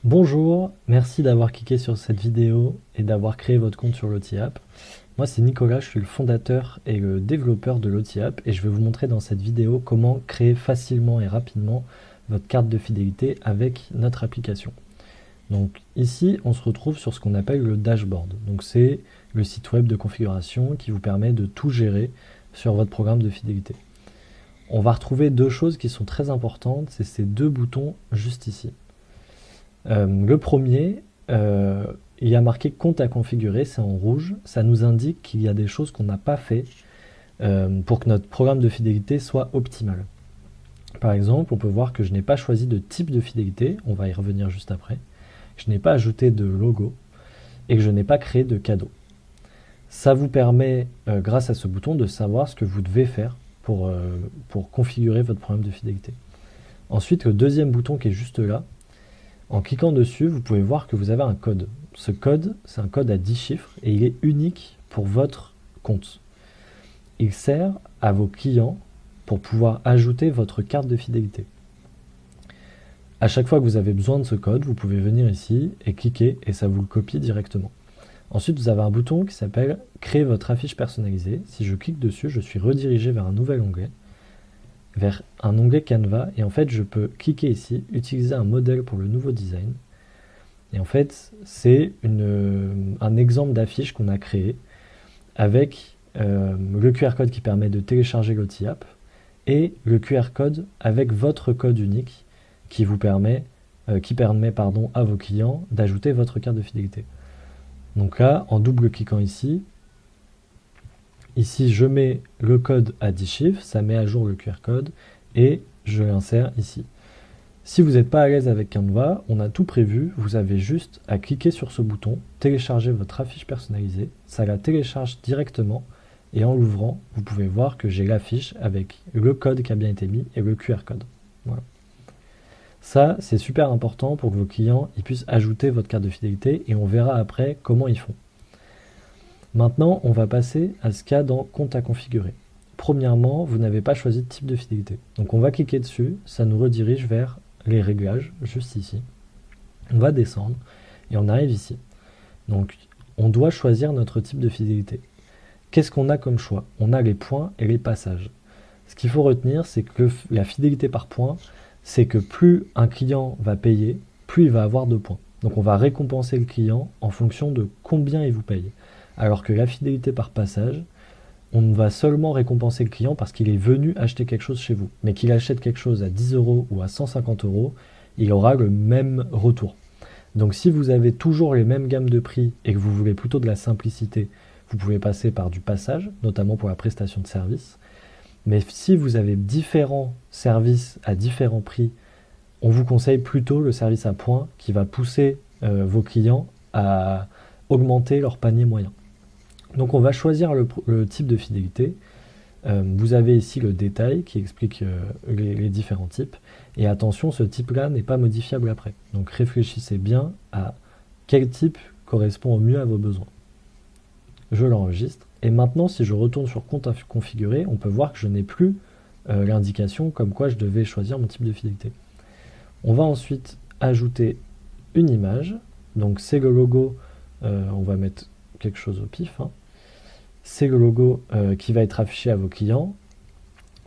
Bonjour, merci d'avoir cliqué sur cette vidéo et d'avoir créé votre compte sur LotiApp. Moi c'est Nicolas, je suis le fondateur et le développeur de LotiApp et je vais vous montrer dans cette vidéo comment créer facilement et rapidement votre carte de fidélité avec notre application. Donc ici on se retrouve sur ce qu'on appelle le dashboard. Donc c'est le site web de configuration qui vous permet de tout gérer sur votre programme de fidélité. On va retrouver deux choses qui sont très importantes, c'est ces deux boutons juste ici. Le premier, il y a marqué compte à configurer, c'est en rouge. Ça nous indique qu'il y a des choses qu'on n'a pas fait pour que notre programme de fidélité soit optimal. Par exemple, on peut voir que je n'ai pas choisi de type de fidélité, on va y revenir juste après. Je n'ai pas ajouté de logo et que je n'ai pas créé de cadeau. Ça vous permet, grâce à ce bouton, de savoir ce que vous devez faire pour configurer votre programme de fidélité. Ensuite, le deuxième bouton qui est juste là, en cliquant dessus, vous pouvez voir que vous avez un code. Ce code, c'est un code à 10 chiffres et il est unique pour votre compte. Il sert à vos clients pour pouvoir ajouter votre carte de fidélité. À chaque fois que vous avez besoin de ce code, vous pouvez venir ici et cliquer et ça vous le copie directement. Ensuite, vous avez un bouton qui s'appelle « Créer votre affiche personnalisée ». Si je clique dessus, je suis redirigé vers un nouvel onglet, vers un onglet Canva, et en fait je peux cliquer ici, utiliser un modèle pour le nouveau design, et en fait c'est un exemple d'affiche qu'on a créé avec le QR code qui permet de télécharger LotiApp et le QR code avec votre code unique qui vous permet, à vos clients d'ajouter votre carte de fidélité. Donc là, en double cliquant ici, je mets le code à 10 chiffres, ça met à jour le QR code et je l'insère ici. Si vous n'êtes pas à l'aise avec Canva, on a tout prévu, vous avez juste à cliquer sur ce bouton, télécharger votre affiche personnalisée, ça la télécharge directement et en l'ouvrant, vous pouvez voir que j'ai l'affiche avec le code qui a bien été mis et le QR code. Voilà. Ça, c'est super important pour que vos clients puissent ajouter votre carte de fidélité et on verra après comment ils font. Maintenant, on va passer à ce qu'il y a dans compte à configurer. Premièrement, vous n'avez pas choisi de type de fidélité. Donc on va cliquer dessus, ça nous redirige vers les réglages, juste ici. On va descendre et on arrive ici. Donc on doit choisir notre type de fidélité. Qu'est-ce qu'on a comme choix? On a les points et les passages. Ce qu'il faut retenir, c'est que la fidélité par points, c'est que plus un client va payer, plus il va avoir de points. Donc on va récompenser le client en fonction de combien il vous paye. Alors que la fidélité par passage, on va seulement récompenser le client parce qu'il est venu acheter quelque chose chez vous. Mais qu'il achète quelque chose à 10 € ou à 150 €, il aura le même retour. Donc si vous avez toujours les mêmes gammes de prix et que vous voulez plutôt de la simplicité, vous pouvez passer par du passage, notamment pour la prestation de services. Mais si vous avez différents services à différents prix, on vous conseille plutôt le service à points qui va pousser vos clients à augmenter leur panier moyen. Donc on va choisir le type de fidélité. Vous avez ici le détail qui explique les différents types. Et attention, ce type-là n'est pas modifiable après. Donc réfléchissez bien à quel type correspond au mieux à vos besoins. Je l'enregistre. Et maintenant, si je retourne sur compte à configurer, on peut voir que je n'ai plus l'indication comme quoi je devais choisir mon type de fidélité. On va ensuite ajouter une image. Donc c'est le logo, on va mettre quelque chose au pif, hein. C'est le logo qui va être affiché à vos clients.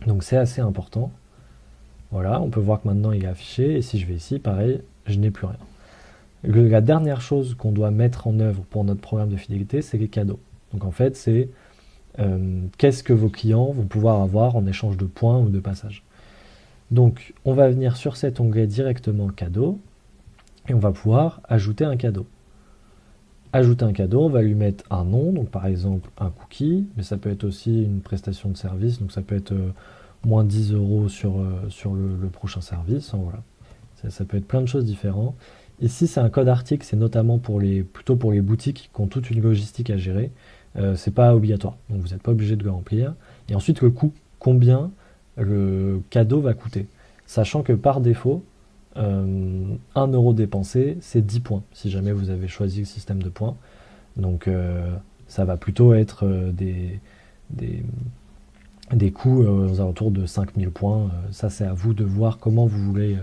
Donc c'est assez important. Voilà, on peut voir que maintenant il est affiché. Et si je vais ici, pareil, je n'ai plus rien. La dernière chose qu'on doit mettre en œuvre pour notre programme de fidélité, c'est les cadeaux. Donc en fait, c'est qu'est-ce que vos clients vont pouvoir avoir en échange de points ou de passages. Donc on va venir sur cet onglet directement cadeau et on va pouvoir ajouter un cadeau. Ajouter un cadeau, on va lui mettre un nom, donc par exemple un cookie, mais ça peut être aussi une prestation de service, donc ça peut être moins 10 € sur le prochain service, hein, voilà. Ça peut être plein de choses différentes. Ici c'est un code article, c'est notamment plutôt pour les boutiques qui ont toute une logistique à gérer, c'est pas obligatoire, donc vous n'êtes pas obligé de le remplir. Et ensuite le coût, combien le cadeau va coûter, sachant que par défaut, 1 € dépensé, c'est 10 points, si jamais vous avez choisi le système de points. Donc ça va plutôt être des coûts aux alentours de 5000 points. Ça, c'est à vous de voir comment vous voulez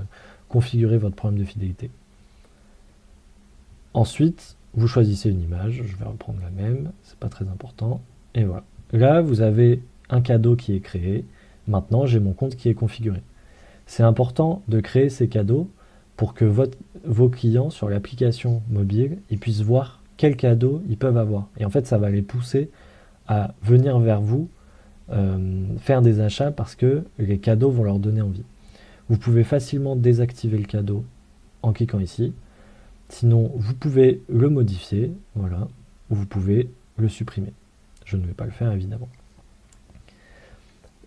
configurer votre programme de fidélité. Ensuite, vous choisissez une image, je vais reprendre la même, c'est pas très important, et voilà. Là, vous avez un cadeau qui est créé, maintenant j'ai mon compte qui est configuré. C'est important de créer ces cadeaux pour que vos clients sur l'application mobile ils puissent voir quels cadeaux ils peuvent avoir. Et en fait, ça va les pousser à venir vers vous faire des achats parce que les cadeaux vont leur donner envie. Vous pouvez facilement désactiver le cadeau en cliquant ici. Sinon, vous pouvez le modifier, voilà, ou vous pouvez le supprimer. Je ne vais pas le faire évidemment.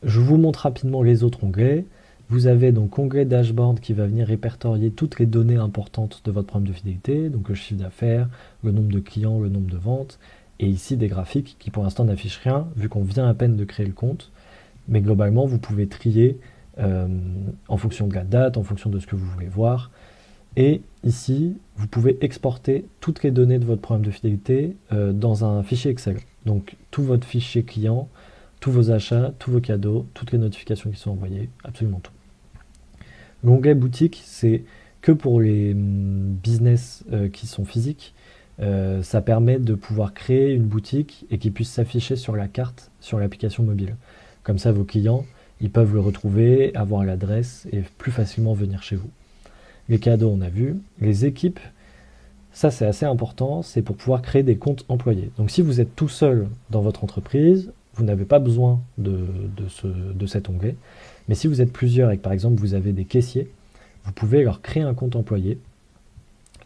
Je vous montre rapidement les autres onglets. Vous avez donc onglet dashboard qui va venir répertorier toutes les données importantes de votre programme de fidélité, donc le chiffre d'affaires, le nombre de clients, le nombre de ventes, et ici des graphiques qui pour l'instant n'affichent rien vu qu'on vient à peine de créer le compte. Mais globalement, vous pouvez trier en fonction de la date, en fonction de ce que vous voulez voir. Et ici, vous pouvez exporter toutes les données de votre programme de fidélité dans un fichier Excel. Donc tout votre fichier client, tous vos achats, tous vos cadeaux, toutes les notifications qui sont envoyées, absolument tout. L'onglet boutique, c'est que pour les business qui sont physiques. Ça permet de pouvoir créer une boutique et qui puisse s'afficher sur la carte, sur l'application mobile. Comme ça, vos clients, ils peuvent le retrouver, avoir l'adresse et plus facilement venir chez vous. Les cadeaux, on a vu. Les équipes, ça c'est assez important, c'est pour pouvoir créer des comptes employés. Donc si vous êtes tout seul dans votre entreprise, vous n'avez pas besoin de cet onglet. Mais si vous êtes plusieurs et que par exemple vous avez des caissiers, vous pouvez leur créer un compte employé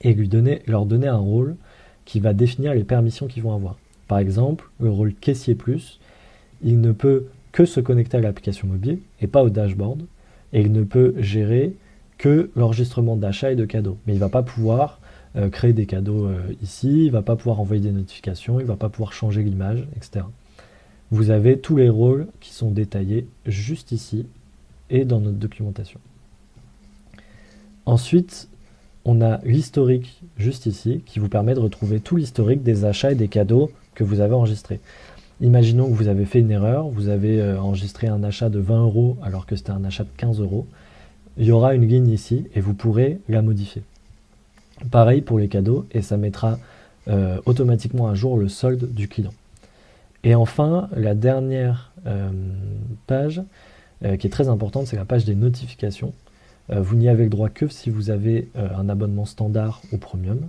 et leur donner un rôle qui va définir les permissions qu'ils vont avoir. Par exemple, le rôle caissier plus, il ne peut que se connecter à l'application mobile et pas au dashboard, et il ne peut gérer que l'enregistrement d'achats et de cadeaux. Mais il ne va pas pouvoir créer des cadeaux ici, il ne va pas pouvoir envoyer des notifications, il ne va pas pouvoir changer l'image, etc. Vous avez tous les rôles qui sont détaillés juste ici et dans notre documentation. Ensuite, on a l'historique juste ici qui vous permet de retrouver tout l'historique des achats et des cadeaux que vous avez enregistrés. Imaginons que vous avez fait une erreur, vous avez enregistré un achat de 20 € alors que c'était un achat de 15 €. Il y aura une ligne ici et vous pourrez la modifier. Pareil pour les cadeaux et ça mettra automatiquement à jour le solde du client. Et enfin, la dernière page qui est très importante, c'est la page des notifications. Vous n'y avez le droit que si vous avez un abonnement standard ou premium.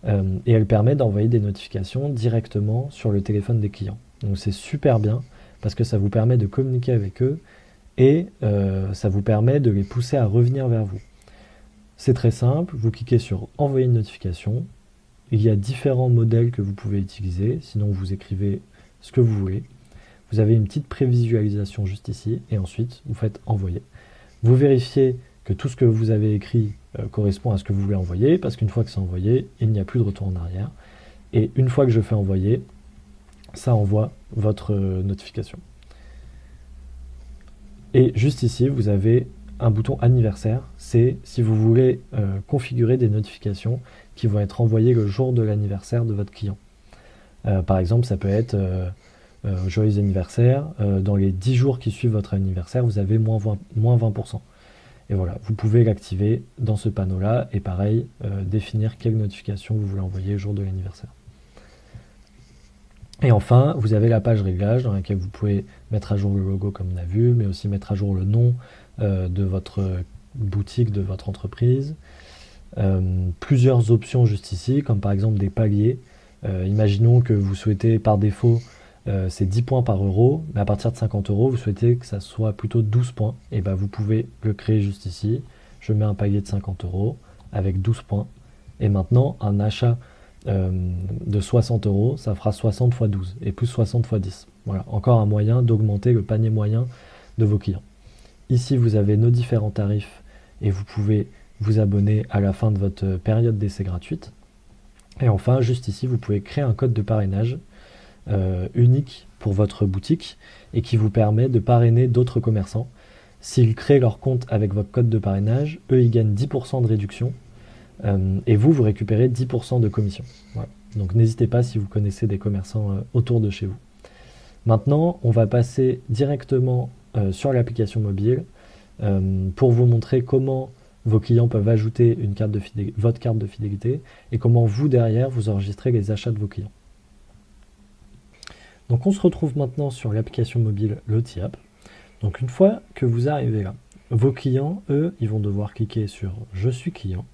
Et elle permet d'envoyer des notifications directement sur le téléphone des clients. Donc c'est super bien parce que ça vous permet de communiquer avec eux et ça vous permet de les pousser à revenir vers vous. C'est très simple, vous cliquez sur envoyer une notification. Il y a différents modèles que vous pouvez utiliser, sinon vous écrivez ce que vous voulez. Vous avez une petite prévisualisation juste ici et ensuite vous faites envoyer. Vous vérifiez que tout ce que vous avez écrit correspond à ce que vous voulez envoyer, parce qu'une fois que c'est envoyé, il n'y a plus de retour en arrière. Et une fois que je fais envoyer, ça envoie votre notification. Et juste ici, vous avez un bouton anniversaire, c'est si vous voulez configurer des notifications qui vont être envoyées le jour de l'anniversaire de votre client. Par exemple, ça peut être joyeux anniversaire, dans les 10 jours qui suivent votre anniversaire, vous avez moins 20%. Et voilà, vous pouvez l'activer dans ce panneau-là et pareil, définir quelle notification vous voulez envoyer le jour de l'anniversaire. Et enfin, vous avez la page réglage dans laquelle vous pouvez mettre à jour le logo comme on a vu, mais aussi mettre à jour le nom de votre boutique, de votre entreprise. Plusieurs options juste ici, comme par exemple des paliers. Imaginons que vous souhaitez par défaut c'est 10 points par euro, mais à partir de 50 €, vous souhaitez que ça soit plutôt 12 points, et ben vous pouvez le créer juste ici. Je mets un palier de 50 € avec 12 points, et maintenant un achat de 60 €, ça fera 60 x 12, et plus 60 x 10. Voilà, encore un moyen d'augmenter le panier moyen de vos clients. Ici, vous avez nos différents tarifs, et vous pouvez vous abonner à la fin de votre période d'essai gratuite. Et enfin, juste ici, vous pouvez créer un code de parrainage unique pour votre boutique et qui vous permet de parrainer d'autres commerçants. S'ils créent leur compte avec votre code de parrainage, eux ils gagnent 10% de réduction et vous récupérez 10% de commission. Voilà. Donc n'hésitez pas si vous connaissez des commerçants autour de chez vous. Maintenant, on va passer directement sur l'application mobile pour vous montrer comment vos clients peuvent ajouter votre carte de fidélité et comment vous, derrière, vous enregistrez les achats de vos clients. Donc on se retrouve maintenant sur l'application mobile Lotiapp. Donc une fois que vous arrivez là, vos clients, eux, ils vont devoir cliquer sur « Je suis client ».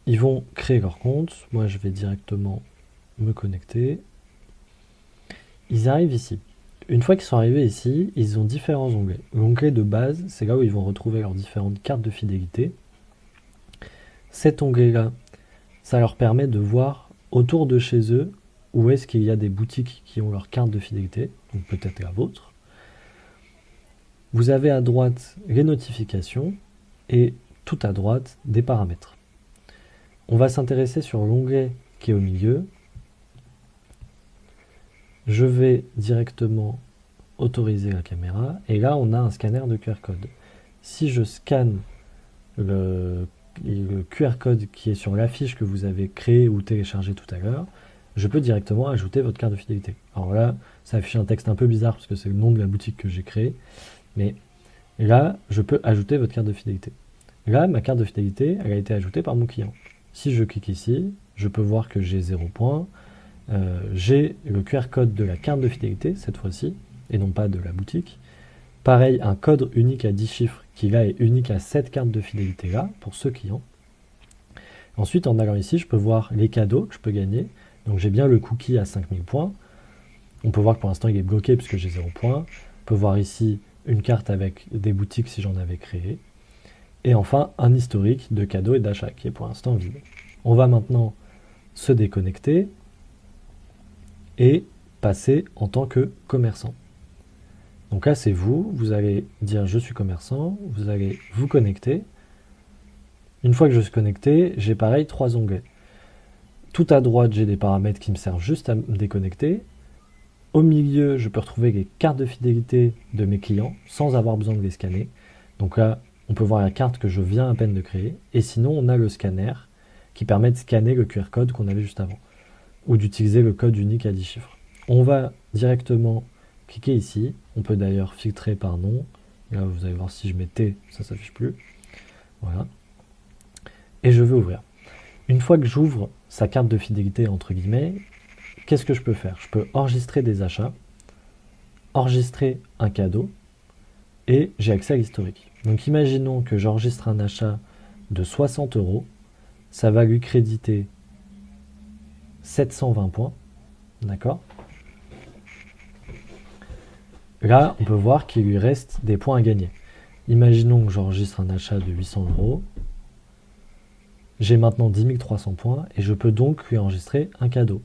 Ils vont créer leur compte. Moi, je vais directement me connecter. Ils arrivent ici. Une fois qu'ils sont arrivés ici, ils ont différents onglets. L'onglet de base, c'est là où ils vont retrouver leurs différentes cartes de fidélité. Cet onglet-là, ça leur permet de voir autour de chez eux où est-ce qu'il y a des boutiques qui ont leur carte de fidélité, donc peut-être la vôtre. Vous avez à droite les notifications et tout à droite des paramètres. On va s'intéresser sur l'onglet qui est au milieu. Je vais directement autoriser la caméra et là on a un scanner de QR code. Si je scanne le QR code qui est sur l'affiche que vous avez créée ou téléchargée tout à l'heure, je peux directement ajouter votre carte de fidélité. Alors là, ça affiche un texte un peu bizarre parce que c'est le nom de la boutique que j'ai créée, mais là, je peux ajouter votre carte de fidélité. Là, ma carte de fidélité, elle a été ajoutée par mon client. Si je clique ici, je peux voir que j'ai 0 points. J'ai le QR code de la carte de fidélité, cette fois-ci, et non pas de la boutique. Pareil, un code unique à 10 chiffres qui là est unique à cette carte de fidélité-là, pour ce client. Ensuite, en allant ici, je peux voir les cadeaux que je peux gagner. Donc j'ai bien le cookie à 5000 points. On peut voir que pour l'instant il est bloqué puisque j'ai 0 points. On peut voir ici une carte avec des boutiques si j'en avais créé. Et enfin un historique de cadeaux et d'achats qui est pour l'instant vide. On va maintenant se déconnecter et passer en tant que commerçant. Donc là c'est vous, vous allez dire je suis commerçant, vous allez vous connecter. Une fois que je suis connecté, j'ai pareil 3 onglets. Tout à droite, j'ai des paramètres qui me servent juste à me déconnecter. Au milieu, je peux retrouver les cartes de fidélité de mes clients sans avoir besoin de les scanner. Donc là, on peut voir la carte que je viens à peine de créer. Et sinon, on a le scanner qui permet de scanner le QR code qu'on avait juste avant ou d'utiliser le code unique à 10 chiffres. On va directement cliquer ici. On peut d'ailleurs filtrer par nom. Là, vous allez voir si je mets T, ça ne s'affiche plus. Voilà. Et je vais ouvrir. Une fois que j'ouvre sa carte de fidélité, entre guillemets, qu'est-ce que je peux faire? Je peux enregistrer des achats, enregistrer un cadeau, et j'ai accès à l'historique. Donc imaginons que j'enregistre un achat de 60 €, ça va lui créditer 720 points, d'accord? Là, on peut voir qu'il lui reste des points à gagner. Imaginons que j'enregistre un achat de 800 €, j'ai maintenant 10 300 points et je peux donc lui enregistrer un cadeau.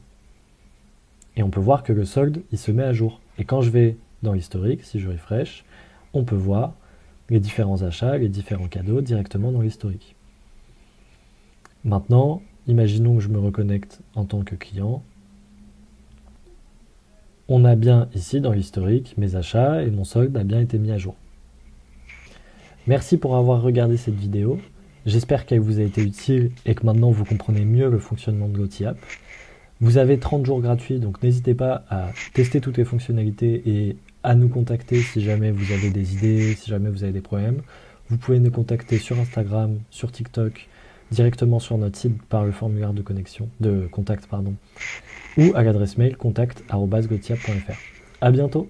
Et on peut voir que le solde, il se met à jour. Et quand je vais dans l'historique, si je refresh, on peut voir les différents achats, les différents cadeaux directement dans l'historique. Maintenant, imaginons que je me reconnecte en tant que client. On a bien ici dans l'historique mes achats et mon solde a bien été mis à jour. Merci pour avoir regardé cette vidéo. J'espère qu'elle vous a été utile et que maintenant vous comprenez mieux le fonctionnement de Lotiapp. Vous avez 30 jours gratuits, donc n'hésitez pas à tester toutes les fonctionnalités et à nous contacter si jamais vous avez des idées, si jamais vous avez des problèmes. Vous pouvez nous contacter sur Instagram, sur TikTok, directement sur notre site par le formulaire de contact, ou à l'adresse mail contact@lotiapp.fr. À bientôt!